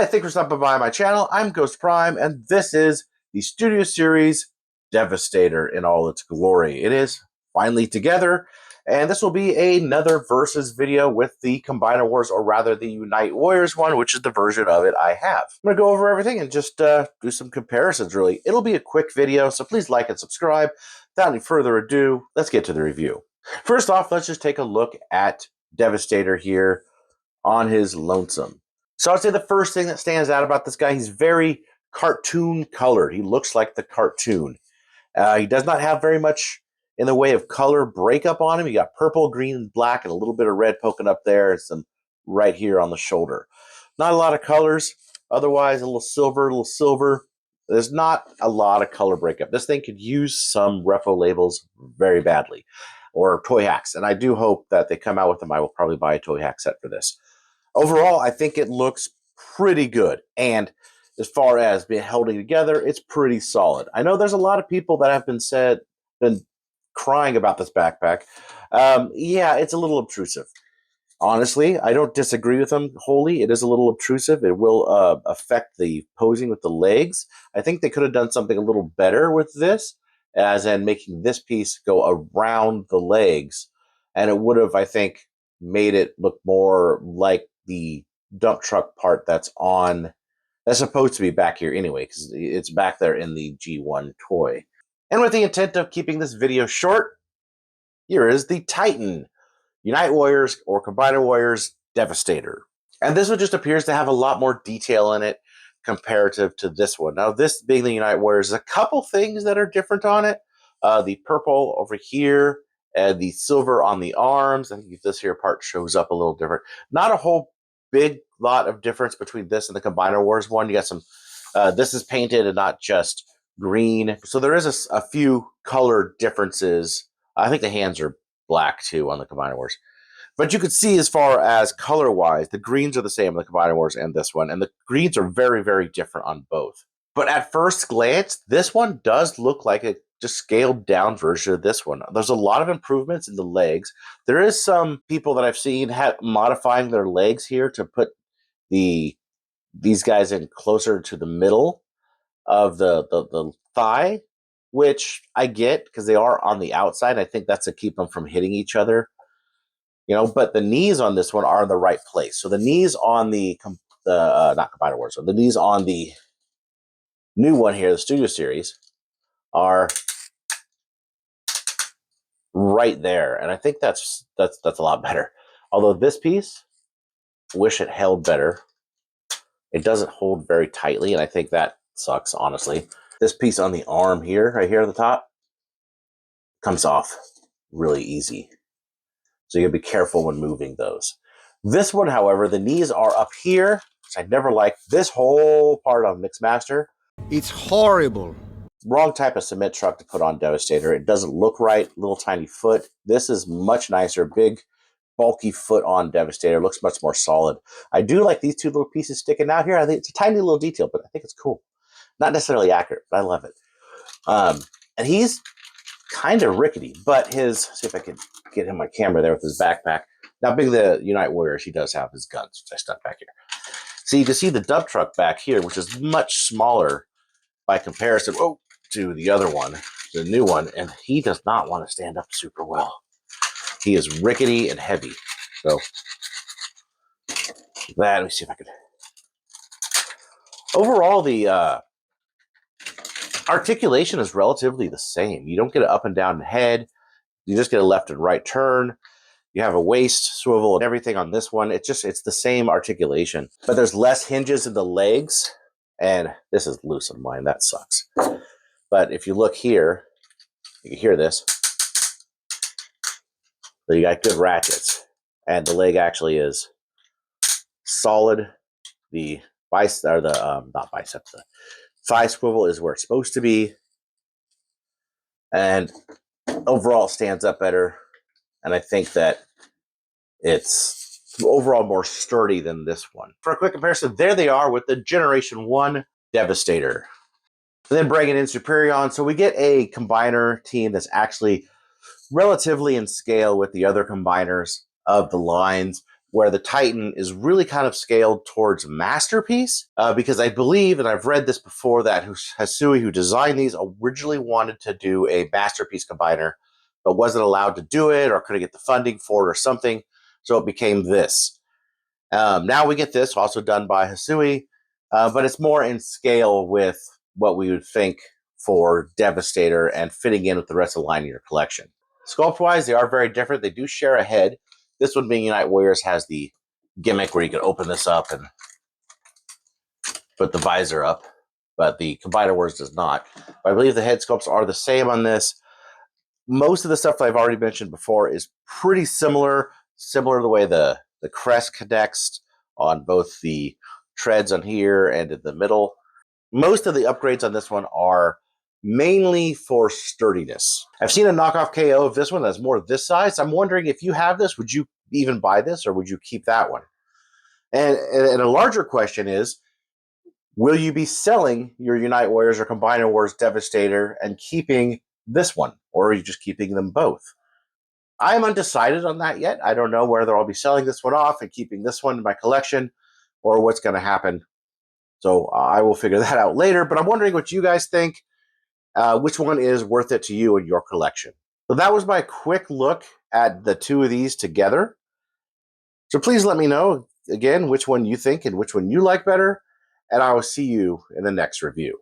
Hi, thanks for stopping by my channel. I'm Ghost Prime, and this is the Studio Series Devastator in all its glory. It is finally together, and this will be another Versus video with the Combiner Wars, or rather the Unite Warriors one, which is the version of it I have. I'm going to go over everything and just do some comparisons, really. It'll be a quick video, so please like and subscribe. Without any further ado, let's get to the review. First off, let's just take a look at Devastator here on his lonesome. So I'd say the first thing that stands out about this guy, he's very cartoon colored. He looks like the cartoon. He does not have very much in the way of color breakup on him. You got purple, green, and black, and a little bit of red poking up there, and some right here on the shoulder. Not a lot of colors. Otherwise, a little silver. There's not a lot of color breakup. This thing could use some repo labels very badly, or toy hacks. And I do hope that they come out with them. I will probably buy a toy hack set for this. Overall, I think it looks pretty good. And as far as being held together, it's pretty solid. I know there's a lot of people that have been crying about this backpack. Yeah, it's a little obtrusive. Honestly, I don't disagree with them wholly. It is a little obtrusive. It will affect the posing with the legs. I think they could have done something a little better with this, as in making this piece go around the legs. And it would have, I think, made it look more like the dump truck part that's supposed to be back here anyway, because it's back there in the G1 toy. And with the intent of keeping this video short, here is the Titan Unite Warriors or Combiner Warriors Devastator. And this one just appears to have a lot more detail in it comparative to this one. Now, this being the Unite Warriors, there's a couple things that are different on it. The purple over here and the silver on the arms. I think this here part shows up a little different. Not a whole big lot of difference between this and the Combiner Wars one. You got some, this is painted and not just green. So there is a few color differences. I think the hands are black too on the Combiner Wars. But you could see as far as color-wise, the greens are the same on the Combiner Wars and this one. And the greens are very, very different on both. But at first glance, this one does look like a just scaled down version of this one. There's a lot of improvements in the legs. There is some people that I've seen modifying their legs here to put these guys in closer to the middle of the thigh, which I get because they are on the outside. I think that's to keep them from hitting each other. You know, but the knees on this one are in the right place. So the knees on not Combiner Wars, so the knees on the new one here, the Studio Series, are right there, and I think that's a lot better. Although this piece, wish it held better. It doesn't hold very tightly, and I think that sucks, honestly. This piece on the arm here, right here at the top, comes off really easy. So you gotta be careful when moving those. This one, however, the knees are up here, which I never liked. This whole part on Mixmaster, it's horrible. Wrong type of cement truck to put on Devastator. It doesn't look right. Little tiny foot. This is much nicer. Big, bulky foot on Devastator. Looks much more solid. I do like these two little pieces sticking out here. I think it's a tiny little detail, but I think it's cool. Not necessarily accurate, but I love it. And he's kind of rickety, but see if I can get him on camera there with his backpack. Now, being the Unite Warriors, he does have his guns, which I stuck back here. So you can see the dump truck back here, which is much smaller by comparison to the other one, the new one, and he does not want to stand up super well. He is rickety and heavy. So let me see if I could. Overall, the articulation is relatively the same. You don't get an up and down head. You just get a left and right turn. You have a waist swivel and everything on this one. It's the same articulation, but there's less hinges in the legs, and this is loose on mine. That sucks. But if you look here, you can hear this. So you got good ratchets, and the leg actually is solid. The bicep, or not bicep, the thigh swivel is where it's supposed to be, and overall it stands up better. And I think that it's overall more sturdy than this one. For a quick comparison, there they are with the Generation 1 Devastator. And then bringing in Superion, so we get a combiner team that's actually relatively in scale with the other combiners of the lines. where the Titan is really kind of scaled towards masterpiece, because I believe, and I've read this before, that Hisui, who designed these, originally wanted to do a masterpiece combiner, but wasn't allowed to do it or couldn't get the funding for it or something, so it became this. Now we get this, also done by Hisui, but it's more in scale with what we would think for Devastator and fitting in with the rest of the line in your collection. Sculpt-wise, they are very different. They do share a head. This one, being Unite Warriors, has the gimmick where you can open this up and put the visor up, but the Combiner Wars does not. But I believe the head sculpts are the same on this. Most of the stuff that I've already mentioned before is pretty similar to the way the crest connects on both the treads on here and in the middle. Most of the upgrades on this one are mainly for sturdiness. I've seen a knockoff KO of this one that's more this size. I'm wondering, if you have this, would you even buy this, or would you keep that one? And a larger question is, will you be selling your Unite Warriors or Combiner Wars Devastator and keeping this one, or are you just keeping them both? I'm undecided on that yet. I don't know whether I'll be selling this one off and keeping this one in my collection, or what's going to happen. So I will figure that out later, but I'm wondering what you guys think. Which one is worth it to you in your collection? So that was my quick look at the two of these together. So please let me know, again, which one you think and which one you like better, and I will see you in the next review.